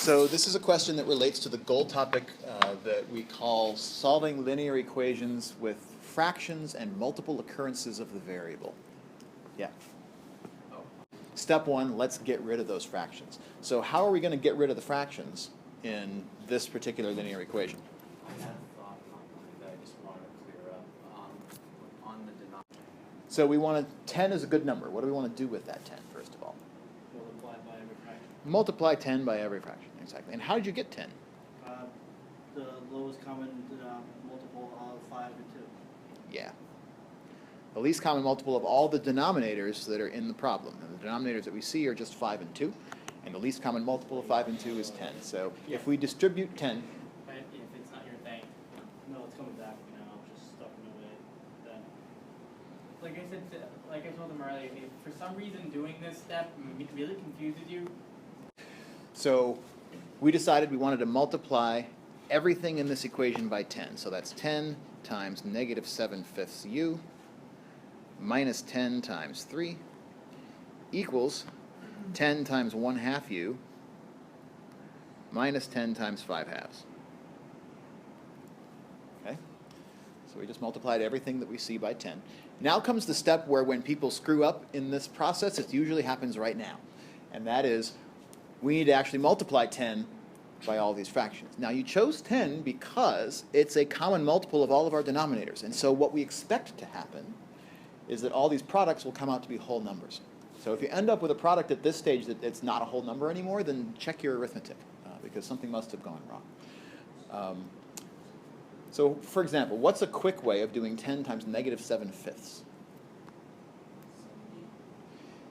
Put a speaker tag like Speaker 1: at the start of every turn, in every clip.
Speaker 1: So this is a question that relates to the goal topic that we call solving linear equations with fractions and multiple occurrences of the variable. Yeah. Step one, let's get rid of those fractions. So how are we going to get rid of the fractions in this particular linear equation?
Speaker 2: I had a thought on one that I just wanted to clear up on the denominator.
Speaker 1: So we want 10 is a good number. What do we want to do with that 10, first of all?
Speaker 3: Multiply by every fraction.
Speaker 1: Multiply 10 by every fraction, exactly. And how did you get 10?
Speaker 3: The lowest common multiple of 5 and 2.
Speaker 1: Yeah. The least common multiple of all the denominators that are in the problem. And the denominators that we see are just 5 and 2. And the least common multiple of 5 and 2 is 10. So if we distribute 10...
Speaker 4: But if it's not your thing.
Speaker 3: No, it's coming back now, just stuck in the way. Then.
Speaker 4: Like I said, like I told them earlier, if for some reason doing this step really confuses you.
Speaker 1: So we decided we wanted to multiply everything in this equation by 10. So that's 10 times negative 7/5 u minus 10 times 3 equals 10 times 1/2 u minus 10 times 5/2. Okay? So we just multiplied everything that we see by 10. Now comes the step where when people screw up in this process, it usually happens right now. And that is, we need to actually multiply 10 by all these fractions. Now you chose 10 because it's a common multiple of all of our denominators. And so what we expect to happen is that all these products will come out to be whole numbers. So if you end up with a product at this stage that it's not a whole number anymore, then check your arithmetic, because something must have gone wrong. So for example, what's a quick way of doing 10 times negative 7/5?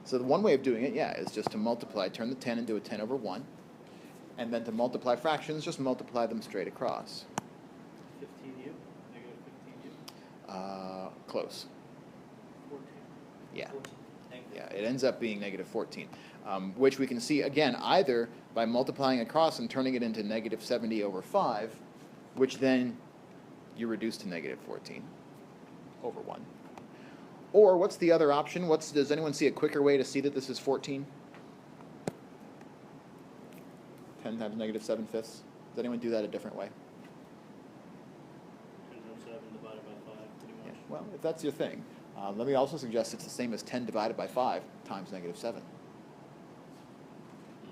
Speaker 1: So the one way of doing it, is just to multiply, turn the 10 into a 10 over 1, and then to multiply fractions, just multiply them straight across.
Speaker 3: 15u, negative 15u.
Speaker 1: Close.
Speaker 3: 14.
Speaker 1: Yeah.
Speaker 3: 14.
Speaker 1: Yeah, it ends up being negative 14, which we can see, again, either by multiplying across and turning it into negative 70 over 5, which then you reduce to negative 14 over 1. Or what's the other option? Does anyone see a quicker way to see that this is 14? 10 times negative 7/5. Does anyone do that a different way?
Speaker 3: 10 times 7 divided by 5, pretty much.
Speaker 1: Yeah. Well, if that's your thing, let me also suggest it's the same as 10 divided by 5 times negative 7.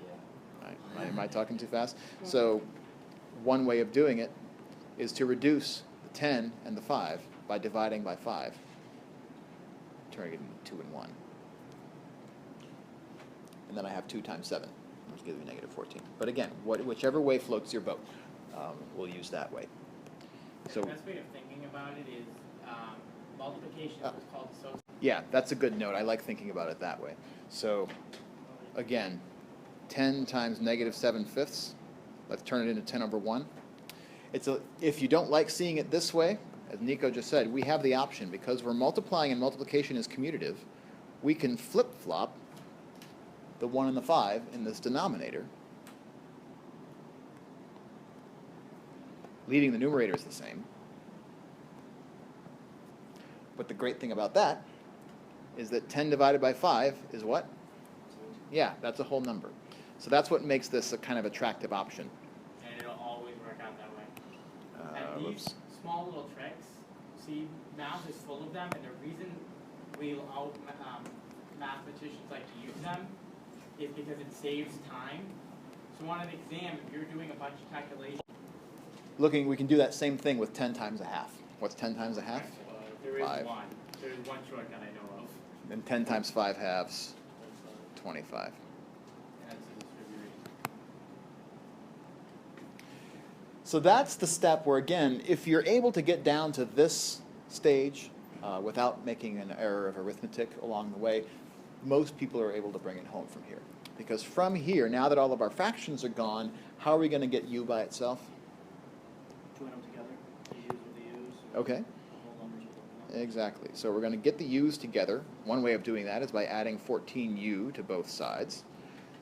Speaker 2: Yeah.
Speaker 1: Right. Am I talking too fast? So one way of doing it is to reduce the 10 and the 5 by dividing by 5, turning it into 2 and 1. And then I have 2 times 7, which gives me negative 14. But again, whichever way floats your boat, we'll use that way. So
Speaker 4: The best way of thinking about it is multiplication is what's called association.
Speaker 1: yeah, that's a good note. I like thinking about it that way. So again, 10 times negative 7/5. Let's turn it into 10 over 1. If you don't like seeing it this way, as Nico just said, we have the option, because we're multiplying and multiplication is commutative, we can flip-flop the 1 and the 5 in this denominator, leaving the numerators the same. But the great thing about that is that 10 divided by 5 is what? Yeah, that's a whole number. So that's what makes this a kind of attractive option.
Speaker 4: And it'll always work out that way. And these
Speaker 1: Whoops.
Speaker 4: small little tricks, see, math is full of them, and the reason mathematicians like to use them is because it saves time. So on an exam, if you're doing a bunch of calculations,
Speaker 1: We can do that same thing with 10 times a half. What's 10 times a half?
Speaker 4: there is
Speaker 1: 5.
Speaker 4: one. There is one shortcut I know of,
Speaker 1: And 10 times 5 halves, 25.
Speaker 4: and that's a distributed.
Speaker 1: So that's the step where, again, if you're able to get down to this stage without making an error of arithmetic along the way, most people are able to bring it home from here. Because from here, now that all of our fractions are gone, how are we going to get u by itself?
Speaker 3: Join them together. The u's with the u's.
Speaker 1: Okay.
Speaker 3: The whole numbers with the whole numbers.
Speaker 1: Exactly. So we're going to get the u's together. One way of doing that is by adding 14u to both sides,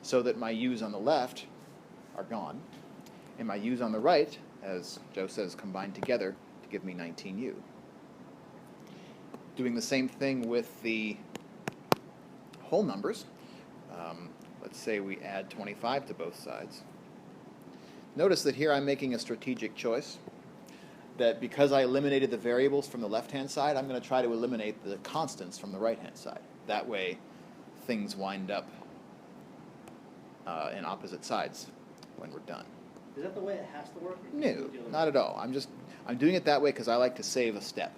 Speaker 1: so that my u's on the left are gone, and my u's on the right, as Joe says, combined together to give me 19u. Doing the same thing with the whole numbers. Let's say we add 25 to both sides. Notice that here I'm making a strategic choice, that because I eliminated the variables from the left-hand side, I'm going to try to eliminate the constants from the right-hand side. That way, things wind up in opposite sides when we're done.
Speaker 3: Is that the way it has to work? Or can you
Speaker 1: No,
Speaker 3: do it the other
Speaker 1: not
Speaker 3: way?
Speaker 1: at all. I'm doing it that way because I like to save a step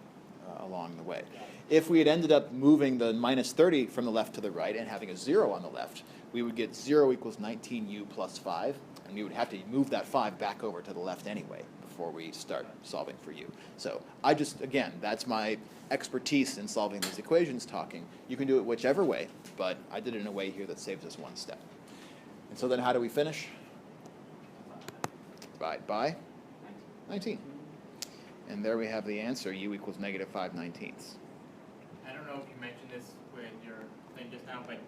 Speaker 1: along the way. If we had ended up moving the minus 30 from the left to the right and having a 0 on the left, we would get 0 equals 19u plus 5, and we would have to move that 5 back over to the left anyway before we start solving for u. So I just, again, that's my expertise in solving these equations talking. You can do it whichever way, but I did it in a way here that saves us one step. And so then how do we finish? Divide by 19. And there we have the answer, u equals -5/19.
Speaker 4: I don't know if you mentioned this with your thing just now, but